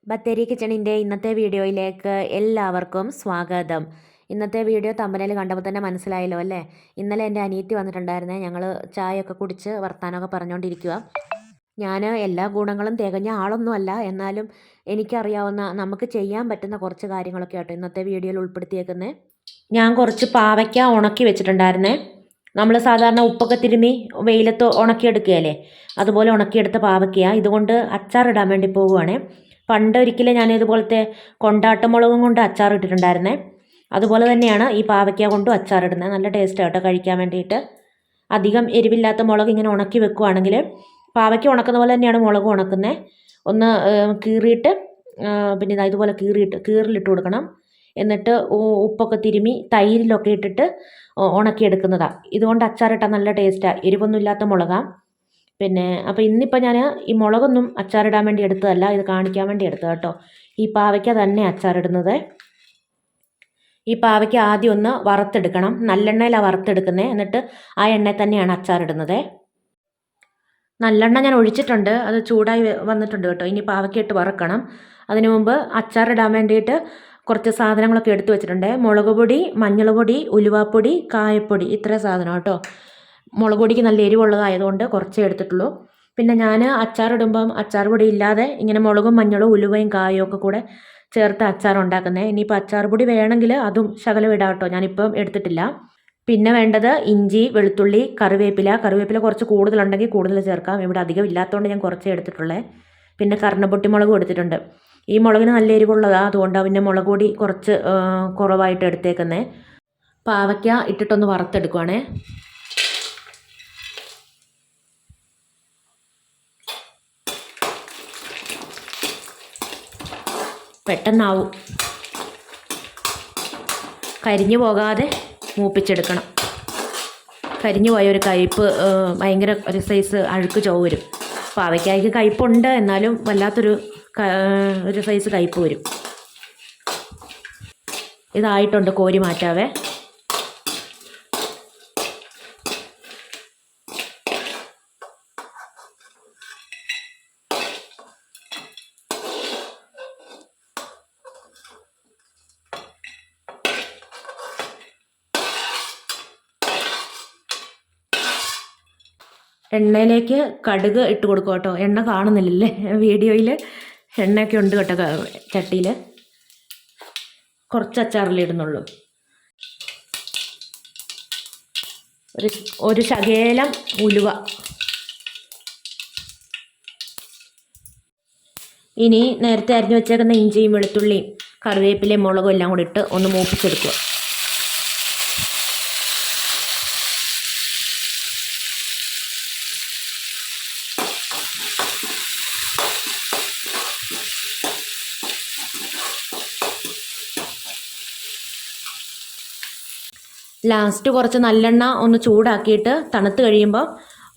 ബത്തേരി കിച്ചണിൻ്റെ ഇന്നത്തെ വീഡിയോയിലേക്ക് എല്ലാവർക്കും സ്വാഗതം. ഇന്നത്തെ വീഡിയോ തമ്പനയിൽ കണ്ടപ്പോൾ തന്നെ മനസ്സിലായല്ലോ അല്ലേ? ഇന്നലെ എൻ്റെ അനിയത്തി വന്നിട്ടുണ്ടായിരുന്നേ. ഞങ്ങൾ ചായയൊക്കെ കുടിച്ച് വർത്താനമൊക്കെ പറഞ്ഞുകൊണ്ടിരിക്കുക. ഞാൻ എല്ലാ ഗുണങ്ങളും തികഞ്ഞ ആളൊന്നുമല്ല, എന്നാലും എനിക്കറിയാവുന്ന നമുക്ക് ചെയ്യാൻ പറ്റുന്ന കുറച്ച് കാര്യങ്ങളൊക്കെ ആട്ടോ ഇന്നത്തെ വീഡിയോയിൽ ഉൾപ്പെടുത്തിയേക്കുന്നത്. ഞാൻ കുറച്ച് പാവയ്ക്ക ഉണക്കി വെച്ചിട്ടുണ്ടായിരുന്നേ. നമ്മൾ സാധാരണ ഉപ്പൊക്കെ തിരുമ്മി വെയിലത്ത് ഉണക്കിയെടുക്കുകയല്ലേ, അതുപോലെ ഉണക്കിയെടുത്ത പാവയ്ക്കയാണ്. ഇതുകൊണ്ട് അച്ചാറിടാൻ വേണ്ടി പോവുകയാണേ. പണ്ട് ഒരിക്കലും ഞാൻ ഇതുപോലത്തെ കൊണ്ടാട്ടമുളകും കൊണ്ട് അച്ചാർ ഇട്ടിട്ടുണ്ടായിരുന്നേ. അതുപോലെ തന്നെയാണ് ഈ പാവയ്ക്ക കൊണ്ടും അച്ചാറിടുന്നത്. നല്ല ടേസ്റ്റ് കേട്ടോ കഴിക്കാൻ വേണ്ടിയിട്ട്. അധികം എരിവില്ലാത്ത മുളക് ഇങ്ങനെ ഉണക്കി വെക്കുകയാണെങ്കിൽ, പാവയ്ക്ക ഉണക്കുന്ന പോലെ തന്നെയാണ് മുളക് ഉണക്കുന്നത്. ഒന്ന് കീറിയിട്ട് പിന്നെ ഇതുപോലെ കീറിലിട്ട് കൊടുക്കണം. എന്നിട്ട് ഉപ്പൊക്കെ തിരുമ്മി തൈരിലൊക്കെ ഇട്ടിട്ട് ഉണക്കിയെടുക്കുന്നതാണ്. ഇതുകൊണ്ട് അച്ചാറിട്ടാൽ നല്ല ടേസ്റ്റാണ്. എരിവൊന്നും ഇല്ലാത്ത മുളകാണ്. പിന്നെ അപ്പോൾ ഇന്നിപ്പോൾ ഞാൻ ഈ മുളകൊന്നും അച്ചാറിടാൻ വേണ്ടി എടുത്തതല്ല, ഇത് കാണിക്കാൻ വേണ്ടി എടുത്തത് കേട്ടോ. ഈ പാവയ്ക്ക തന്നെ അച്ചാറിടുന്നത്. ഈ പാവയ്ക്ക ആദ്യം ഒന്ന് വറുത്തെടുക്കണം. നല്ലെണ്ണയിലാണ് വറുത്തെടുക്കുന്നത്. എന്നിട്ട് ആ എണ്ണയിൽ തന്നെയാണ് അച്ചാറിടുന്നത്. നല്ലെണ്ണ ഞാൻ ഒഴിച്ചിട്ടുണ്ട്, അത് ചൂടായി വന്നിട്ടുണ്ട് കേട്ടോ. ഇനി പാവയ്ക്ക ഇട്ട് വറുക്കണം. അതിനു മുമ്പ് അച്ചാറിടാൻ വേണ്ടിയിട്ട് കുറച്ച് സാധനങ്ങളൊക്കെ എടുത്തു വെച്ചിട്ടുണ്ട്. മുളക് പൊടി, മഞ്ഞൾ പൊടി, ഉലുവാപ്പൊടി, കായപ്പൊടി, ഇത്ര സാധനം കേട്ടോ. മുളക് പൊടിക്ക് നല്ല എരിവുള്ളതായതുകൊണ്ട് കുറച്ചേ എടുത്തിട്ടുള്ളൂ. പിന്നെ ഞാൻ അച്ചാറിടുമ്പം അച്ചാർ പൊടി ഇല്ലാതെ ഇങ്ങനെ മുളകും മഞ്ഞളും ഉലുവയും കായും ഒക്കെ കൂടെ ചേർത്ത് അച്ചാർ ഉണ്ടാക്കുന്നത്. ഇനിയിപ്പോൾ അച്ചാർ പൊടി വേണമെങ്കിൽ അതും ശകലം ഇടാം കേട്ടോ, ഞാനിപ്പം എടുത്തിട്ടില്ല. പിന്നെ വേണ്ടത് ഇഞ്ചി, വെളുത്തുള്ളി, കറിവേപ്പില കുറച്ച് കൂടുതലുണ്ടെങ്കിൽ കൂടുതൽ ചേർക്കാം. ഇവിടെ അധികം ഇല്ലാത്തതുകൊണ്ട് ഞാൻ കുറച്ചേ എടുത്തിട്ടുള്ളേ. പിന്നെ കർണപ്പൊട്ടി മുളകും എടുത്തിട്ടുണ്ട്. ഈ മുളകിന് നല്ല എരിവുള്ളതാണ്, അതുകൊണ്ടാണ് പിന്നെ മുളക് പൊടി കുറച്ച് കുറവായിട്ട് എടുത്തേക്കുന്നത്. പാവയ്ക്ക ഇട്ടിട്ടൊന്ന് വറുത്തെടുക്കുവാണേ. പെട്ടെന്നാവും. കരിഞ്ഞു പോകാതെ മൂപ്പിച്ചെടുക്കണം. കരിഞ്ഞു പോയ ഒരു കയ്പ്പ്, ഭയങ്കര ഒരു സൈസ് അഴുക്ക് ചുവ വരും. പാവയ്ക്കായ്ക്ക് കയ്പ്പുണ്ട്, എന്നാലും വല്ലാത്തൊരു സൈസ് കയ്പ്പ് വരും. ഇതായിട്ടുണ്ട്, കോരി മാറ്റാവേ. എണ്ണയിലേക്ക് കടുക് ഇട്ട് കൊടുക്കുക കേട്ടോ. എണ്ണ കാണുന്നില്ലല്ലേ വീഡിയോയിൽ? എണ്ണയൊക്കെ ഉണ്ട് കേട്ടോ ചട്ടിയിൽ. കുറച്ച് അച്ചാറിൽ ഇടുന്നുള്ളൂ. ഒരു ശകലം ഉലുവ. ഇനി നേരത്തെ അരിഞ്ഞു വെച്ചേക്കുന്ന ഇഞ്ചിയും വെളുത്തുള്ളിയും കറിവേപ്പിലയും മുളകും എല്ലാം കൂടി ഇട്ട് ഒന്ന് മൂപ്പിച്ചെടുക്കുക. ലാസ്റ്റ് കുറച്ച് നല്ലെണ്ണ ഒന്ന് ചൂടാക്കിയിട്ട് തണുത്ത് കഴിയുമ്പോൾ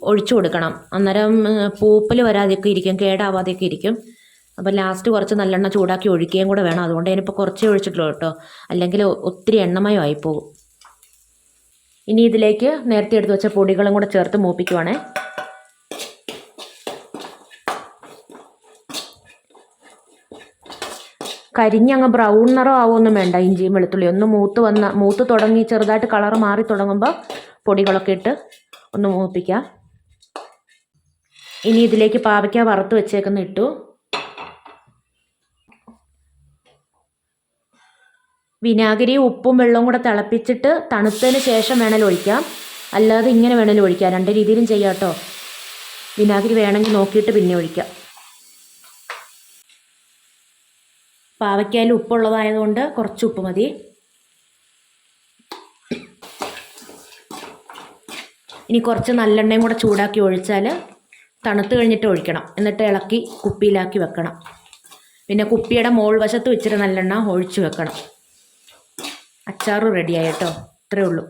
ഒഴിച്ചു കൊടുക്കണം. അന്നേരം പൂപ്പൽ വരാതെയൊക്കെ ഇരിക്കും, കേടാവാതെയൊക്കെ ഇരിക്കും. അപ്പോൾ ലാസ്റ്റ് കുറച്ച് നല്ലെണ്ണ ചൂടാക്കി ഒഴിക്കുകയും കൂടെ വേണം. അതുകൊണ്ട് ഞാനിപ്പോൾ കുറച്ചേ ഒഴിച്ചിട്ടുള്ളൂ കേട്ടോ, അല്ലെങ്കിൽ ഒത്തിരി എണ്ണമയമായി പോകും. ഇനി ഇതിലേക്ക് നേരത്തെ എടുത്ത് വെച്ച പൊടികളും കൂടെ ചേർത്ത് മൂപ്പിക്കുവാണേ. കരിഞ്ഞങ്ങ് ബ്രൗൺ നിറം ആവുമൊന്നും വേണ്ട. ഇഞ്ചിയും വെളുത്തുള്ളി ഒന്ന് മൂത്ത് തുടങ്ങി ചെറുതായിട്ട് കളറ് മാറി തുടങ്ങുമ്പോൾ പൊടികളൊക്കെ ഇട്ട് ഒന്ന് മൂപ്പിക്കാം. ഇനി ഇതിലേക്ക് പാവയ്ക്ക വറുത്ത് വെച്ചേക്കുന്ന ഇട്ടു. വിനാഗിരി ഉപ്പും വെള്ളവും കൂടെ തിളപ്പിച്ചിട്ട് തണുത്തതിന് ശേഷം വേണേലും ഒഴിക്കാം, അല്ലാതെ ഇങ്ങനെ വേണേലും ഒഴിക്കാം. രണ്ട് രീതിയിലും ചെയ്യാം കേട്ടോ. വിനാഗിരി വേണമെങ്കിൽ നോക്കിയിട്ട് പിന്നെ ഒഴിക്കാം. പാവയ്ക്കയിൽ ഉപ്പുള്ളതായതുകൊണ്ട് കുറച്ച് ഉപ്പ് മതി. ഇനി കുറച്ച് നല്ലെണ്ണയും കൂടെ ചൂടാക്കി ഒഴിച്ചാൽ തണുത്ത് കഴിഞ്ഞിട്ട് ഒഴിക്കണം. എന്നിട്ട് ഇളക്കി കുപ്പിയിലാക്കി വെക്കണം. പിന്നെ കുപ്പിയുടെ മോൾ വശത്ത് വെച്ചിട്ട് നല്ലെണ്ണ ഒഴിച്ചു വെക്കണം. അച്ചാറ് റെഡിയായിട്ടോ. ഇത്രയേ ഉള്ളൂ.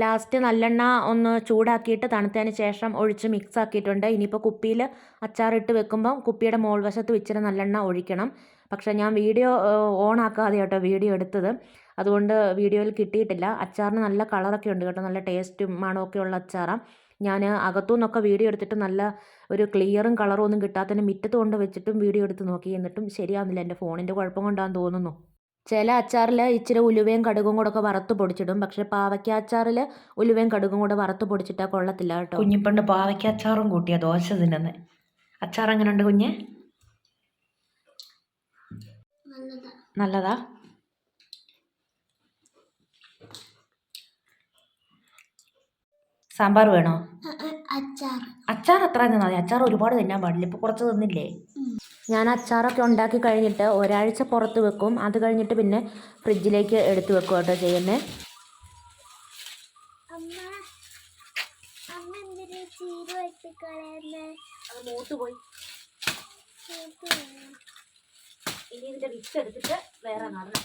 ലാസ്റ്റ് നല്ലെണ്ണ ഒന്ന് ചൂടാക്കിയിട്ട് തണുത്തതിന് ശേഷം ഒഴിച്ച് മിക്സ് ആക്കിയിട്ടുണ്ട്. ഇനിയിപ്പോൾ കുപ്പിയിൽ അച്ചാറിട്ട് വെക്കുമ്പം കുപ്പിയുടെ മോൾ വശത്ത് വെച്ചിട്ട് നല്ലെണ്ണ ഒഴിക്കണം. പക്ഷേ ഞാൻ വീഡിയോ ഓൺ ആക്കാതെ കേട്ടോ വീഡിയോ എടുത്തത്, അതുകൊണ്ട് വീഡിയോയിൽ കിട്ടിയിട്ടില്ല. അച്ചാറിന് നല്ല കളറൊക്കെ ഉണ്ട് കേട്ടോ, നല്ല ടേസ്റ്റും മണമൊക്കെ ഉള്ള അച്ചാറാണ്. ഞാൻ അകത്തുനിന്നൊക്കെ വീഡിയോ എടുത്തിട്ട് നല്ല ഒരു ക്ലിയറും കളറും ഒന്നും കിട്ടാത്തതിന് മുറ്റത്ത് കൊണ്ട് വെച്ചിട്ടും വീഡിയോ എടുത്ത് നോക്കി, എന്നിട്ടും ശരിയാവുന്നില്ല. എൻ്റെ ഫോണിൻ്റെ കുഴപ്പം കൊണ്ടാണെന്ന് തോന്നുന്നു. ചില അച്ചാറിൽ ഇച്ചിരി ഉലുവയും കടുകും കൂടെ ഒക്കെ വറുത്ത് പൊടിച്ചിടും. പക്ഷേ പാവയ്ക്ക അച്ചാറിൽ ഉലുവയും കടുകും കൂടെ വറുത്ത് പൊടിച്ചിട്ടാൽ കൊള്ളത്തില്ല കേട്ടോ. കുഞ്ഞിപ്പണ്ട് പാവയ്ക്ക അച്ചാറും കൂട്ടിയ ദോശ തിന്നുന്നത്. അച്ചാർ എങ്ങനെയുണ്ട് കുഞ്ഞ്? നല്ലതാ? സാമ്പാർ വേണോ? അച്ചാർ അത്ര തിന്നാൽ മതി. അച്ചാർ ഒരുപാട് തിന്നാൻ പാടില്ല. ഇപ്പോൾ കുറച്ച് തിന്നില്ലേ? ഞാൻ അച്ചാറൊക്കെ ഉണ്ടാക്കി കഴിഞ്ഞിട്ട് ഒരാഴ്ച പുറത്ത് വെക്കും. അത് കഴിഞ്ഞിട്ട് പിന്നെ ഫ്രിഡ്ജിലേക്ക് എടുത്ത് വെക്കും കേട്ടോ ചെയ്യുന്നത്. ഇനി ഇതിൻ്റെ വിത്ത് എടുത്തിട്ട് വേറെ നടണം.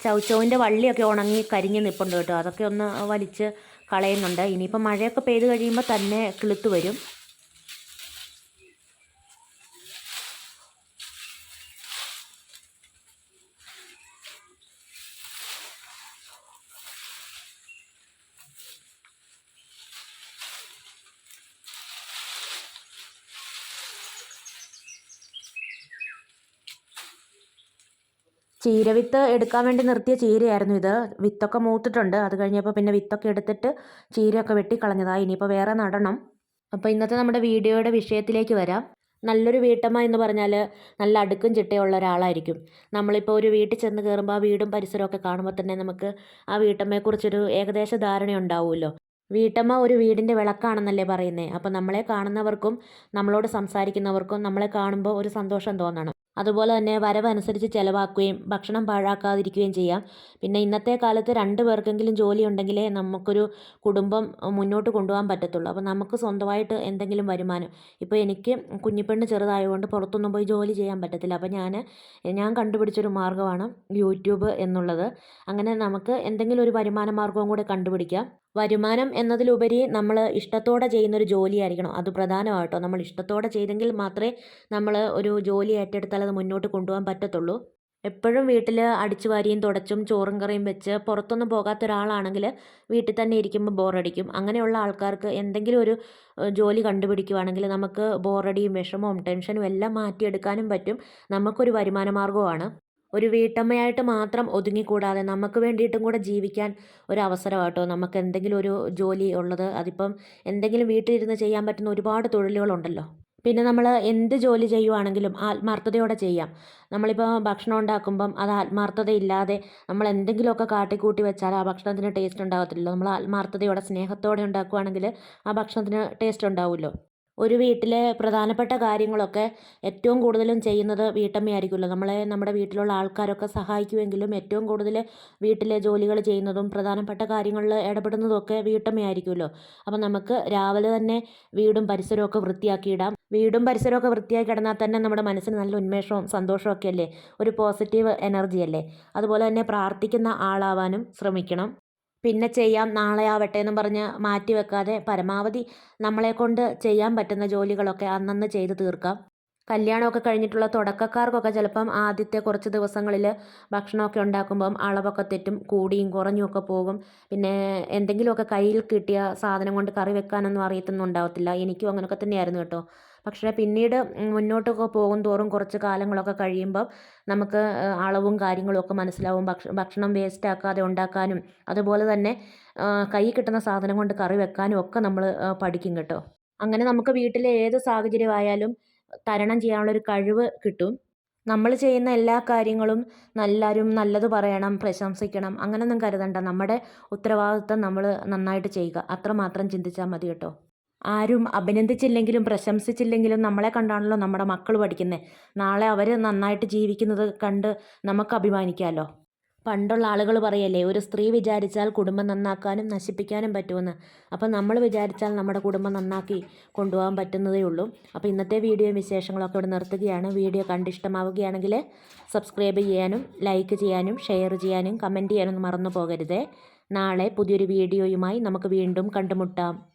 ചൗച്ചൗവിൻ്റെ വള്ളിയൊക്കെ ഉണങ്ങി കരിഞ്ഞ് നിൽപ്പുണ്ട് കേട്ടോ. അതൊക്കെ ഒന്ന് വലിച്ച് കളയുന്നുണ്ട്. ഇനിയിപ്പോൾ മഴയൊക്കെ പെയ്ത് കഴിയുമ്പോൾ തന്നെ കിളുത്ത് വരും. ചീരവിത്ത് എടുക്കാൻ വേണ്ടി നിർത്തിയ ചീരയായിരുന്നു ഇത്. വിത്തൊക്കെ മൂത്തിട്ടുണ്ട്. അത് കഴിഞ്ഞപ്പോൾ പിന്നെ വിത്തൊക്കെ എടുത്തിട്ട് ചീരയൊക്കെ വെട്ടിക്കളഞ്ഞതാണ്. ഇനിയിപ്പോൾ വേറെ നടണം. അപ്പോൾ ഇന്നത്തെ നമ്മുടെ വീഡിയോയുടെ വിഷയത്തിലേക്ക് വരാം. നല്ലൊരു വീട്ടമ്മ എന്ന് പറഞ്ഞാൽ നല്ല അടുക്കും ചിട്ടയുള്ള ഒരാളായിരിക്കും. നമ്മളിപ്പോൾ ഒരു വീട്ടിൽ ചെന്ന് കയറുമ്പോൾ ആ വീടും പരിസരമൊക്കെ കാണുമ്പോൾ തന്നെ നമുക്ക് ആ വീട്ടമ്മയെക്കുറിച്ചൊരു ഏകദേശ ധാരണ ഉണ്ടാവുമല്ലോ. വീട്ടമ്മ ഒരു വീടിൻ്റെ വിളക്കാണെന്നല്ലേ പറയുന്നത്. അപ്പോൾ നമ്മളെ കാണുന്നവർക്കും നമ്മളോട് സംസാരിക്കുന്നവർക്കും നമ്മളെ കാണുമ്പോൾ ഒരു സന്തോഷം തോന്നണം. അതുപോലെ തന്നെ വരവനുസരിച്ച് ചിലവാക്കുകയും ഭക്ഷണം പാഴാക്കാതിരിക്കുകയും ചെയ്യാം. പിന്നെ ഇന്നത്തെ കാലത്ത് 2 പേർക്കെങ്കിലും ജോലി ഉണ്ടെങ്കിലേ നമുക്കൊരു കുടുംബം മുന്നോട്ട് കൊണ്ടുപോകാൻ പറ്റത്തുള്ളൂ. അപ്പോൾ നമുക്ക് സ്വന്തമായിട്ട് എന്തെങ്കിലും വരുമാനം. ഇപ്പോൾ എനിക്ക് കുഞ്ഞിപ്പെണ്ണ് ചെറുതായതുകൊണ്ട് പുറത്തൊന്നും പോയി ജോലി ചെയ്യാൻ പറ്റത്തില്ല. അപ്പോൾ ഞാൻ കണ്ടുപിടിച്ചൊരു മാർഗ്ഗമാണ് യൂട്യൂബ് എന്നുള്ളത്. അങ്ങനെ നമുക്ക് എന്തെങ്കിലും ഒരു വരുമാന മാർഗ്ഗവും കൂടെ കണ്ടുപിടിക്കാം. വരുമാനം എന്നതിലുപരി നമ്മൾ ഇഷ്ടത്തോടെ ചെയ്യുന്നൊരു ജോലിയായിരിക്കണം. അത് പ്രധാനമാട്ടോ. നമ്മൾ ഇഷ്ടത്തോടെ ചെയ്തെങ്കിൽ മാത്രമേ നമ്മൾ ഒരു ജോലി ഏറ്റെടുത്താൽ അത് മുന്നോട്ട് കൊണ്ടുപോകാൻ പറ്റത്തുള്ളൂ. എപ്പോഴും വീട്ടിൽ അടിച്ചു വാരിയും തുടച്ചും ചോറും കറിയും വെച്ച് പുറത്തൊന്നും പോകാത്ത ഒരാളാണെങ്കിൽ വീട്ടിൽ തന്നെ ഇരിക്കുമ്പോൾ ബോറടിക്കും. അങ്ങനെയുള്ള ആൾക്കാർക്ക് എന്തെങ്കിലും ഒരു ജോലി കണ്ടുപിടിക്കുവാണെങ്കിൽ നമുക്ക് ബോറടിയും വിഷമവും ടെൻഷനും എല്ലാം മാറ്റിയെടുക്കാനും പറ്റും. നമുക്കൊരു വരുമാന മാർഗ്ഗവുമാണ്. ഒരു വീട്ടമ്മയായിട്ട് മാത്രം ഒതുങ്ങിക്കൂടാതെ നമുക്ക് വേണ്ടിയിട്ടും കൂടെ ജീവിക്കാൻ ഒരു അവസരമാട്ടോ നമുക്ക് എന്തെങ്കിലും ഒരു ജോലി ഉള്ളത്. അതിപ്പം എന്തെങ്കിലും വീട്ടിലിരുന്ന് ചെയ്യാൻ പറ്റുന്ന ഒരുപാട് തൊഴിലുകളുണ്ടല്ലോ. പിന്നെ നമ്മൾ എന്ത് ജോലി ചെയ്യുവാണെങ്കിലും ആത്മാർത്ഥതയോടെ ചെയ്യാം. നമ്മളിപ്പോൾ ഭക്ഷണം ഉണ്ടാക്കുമ്പം അത് ആത്മാർത്ഥതയില്ലാതെ നമ്മൾ എന്തെങ്കിലുമൊക്കെ കാട്ടിക്കൂട്ടി വെച്ചാൽ ആ ഭക്ഷണത്തിന് ടേസ്റ്റ് ഉണ്ടാകത്തില്ലല്ലോ. നമ്മൾ ആത്മാർത്ഥതയോടെ സ്നേഹത്തോടെ ഉണ്ടാക്കുകയാണെങ്കിൽ ആ ഭക്ഷണത്തിന് ടേസ്റ്റ് ഉണ്ടാവുമല്ലോ. ഒരു വീട്ടിലെ പ്രധാനപ്പെട്ട കാര്യങ്ങളൊക്കെ ഏറ്റവും കൂടുതലും ചെയ്യുന്നത് വീട്ടമ്മയായിരിക്കുമല്ലോ. നമ്മുടെ വീട്ടിലുള്ള ആൾക്കാരൊക്കെ സഹായിക്കുമെങ്കിലും ഏറ്റവും കൂടുതൽ വീട്ടിലെ ജോലികൾ ചെയ്യുന്നതും പ്രധാനപ്പെട്ട കാര്യങ്ങളിൽ ഇടപെടുന്നതുമൊക്കെ വീട്ടമ്മയായിരിക്കുമല്ലോ. അപ്പം നമുക്ക് രാവിലെ തന്നെ വീടും പരിസരമൊക്കെ വൃത്തിയാക്കിയിടാം. വീടും പരിസരമൊക്കെ വൃത്തിയാക്കി കിടന്നാൽ തന്നെ നമ്മുടെ മനസ്സിന് നല്ല ഉന്മേഷവും സന്തോഷമൊക്കെ അല്ലേ, ഒരു പോസിറ്റീവ് എനർജി അല്ലേ. അതുപോലെ തന്നെ പ്രാർത്ഥിക്കുന്ന ആളാവാനും ശ്രമിക്കണം. പിന്നെ ചെയ്യാം നാളെ ആവട്ടെ എന്നും പറഞ്ഞ് മാറ്റി വെക്കാതെ പരമാവധി നമ്മളെക്കൊണ്ട് ചെയ്യാൻ പറ്റുന്ന ജോലികളൊക്കെ അന്നന്ന് ചെയ്ത് തീർക്കാം. കല്യാണമൊക്കെ കഴിഞ്ഞിട്ടുള്ള തുടക്കക്കാർക്കൊക്കെ ചിലപ്പം ആദ്യത്തെ കുറച്ച് ദിവസങ്ങളിൽ ഭക്ഷണമൊക്കെ ഉണ്ടാക്കുമ്പം അളവൊക്കെ തെറ്റും, കൂടിയും കുറഞ്ഞും ഒക്കെ പോകും. പിന്നെ എന്തെങ്കിലുമൊക്കെ കയ്യിൽ കിട്ടിയ സാധനം കൊണ്ട് കറി വെക്കാനൊന്നും അറിയത്തൊന്നും ഉണ്ടാവത്തില്ല. എനിക്കും അങ്ങനെയൊക്കെ തന്നെയായിരുന്നു കേട്ടോ. പക്ഷേ പിന്നീട് മുന്നോട്ടൊക്കെ പോകും തോറും കുറച്ച് കാലങ്ങളൊക്കെ കഴിയുമ്പം നമുക്ക് അളവും കാര്യങ്ങളും ഒക്കെ മനസ്സിലാവും. ഭക്ഷണം വേസ്റ്റ് ആക്കാതെ ഉണ്ടാക്കാനും അതുപോലെ തന്നെ കയ്യിൽ കിട്ടുന്ന സാധനം കൊണ്ട് കറി വെക്കാനും ഒക്കെ നമ്മൾ പഠിക്കും കേട്ടോ. അങ്ങനെ നമുക്ക് വീട്ടിലെ ഏത് സാഹചര്യമായാലും തരണം ചെയ്യാനുള്ളൊരു കഴിവ് കിട്ടും. നമ്മൾ ചെയ്യുന്ന എല്ലാ കാര്യങ്ങളും എല്ലാവരും നല്ലത് പറയണം, പ്രശംസിക്കണം അങ്ങനെയൊന്നും കരുതണ്ട. നമ്മുടെ ഉത്തരവാദിത്വം നമ്മൾ നന്നായിട്ട് ചെയ്യുക, അത്രമാത്രം ചിന്തിച്ചാൽ മതി കേട്ടോ. ആരും അഭിനന്ദിച്ചില്ലെങ്കിലും പ്രശംസിച്ചില്ലെങ്കിലും നമ്മളെ കണ്ടാണല്ലോ നമ്മുടെ മക്കൾ പഠിക്കുന്നത്. നാളെ അവർ നന്നായിട്ട് ജീവിക്കുന്നത് കണ്ട് നമുക്ക് അഭിമാനിക്കാമല്ലോ. പണ്ടുള്ള ആളുകൾ പറയല്ലേ, ഒരു സ്ത്രീ വിചാരിച്ചാൽ കുടുംബം നന്നാക്കാനും നശിപ്പിക്കാനും പറ്റുമെന്ന്. അപ്പം നമ്മൾ വിചാരിച്ചാൽ നമ്മുടെ കുടുംബം നന്നാക്കി കൊണ്ടുപോകാൻ പറ്റുന്നതേ ഉള്ളൂ. അപ്പോൾ ഇന്നത്തെ വീഡിയോയും വിശേഷങ്ങളൊക്കെ ഇവിടെ നിർത്തുകയാണ്. വീഡിയോ കണ്ടിഷ്ടമാവുകയാണെങ്കിൽ സബ്സ്ക്രൈബ് ചെയ്യാനും ലൈക്ക് ചെയ്യാനും ഷെയർ ചെയ്യാനും കമൻറ്റ് ചെയ്യാനൊന്നും മറന്നു പോകരുതേ. നാളെ പുതിയൊരു വീഡിയോയുമായി നമുക്ക് വീണ്ടും കണ്ടുമുട്ടാം.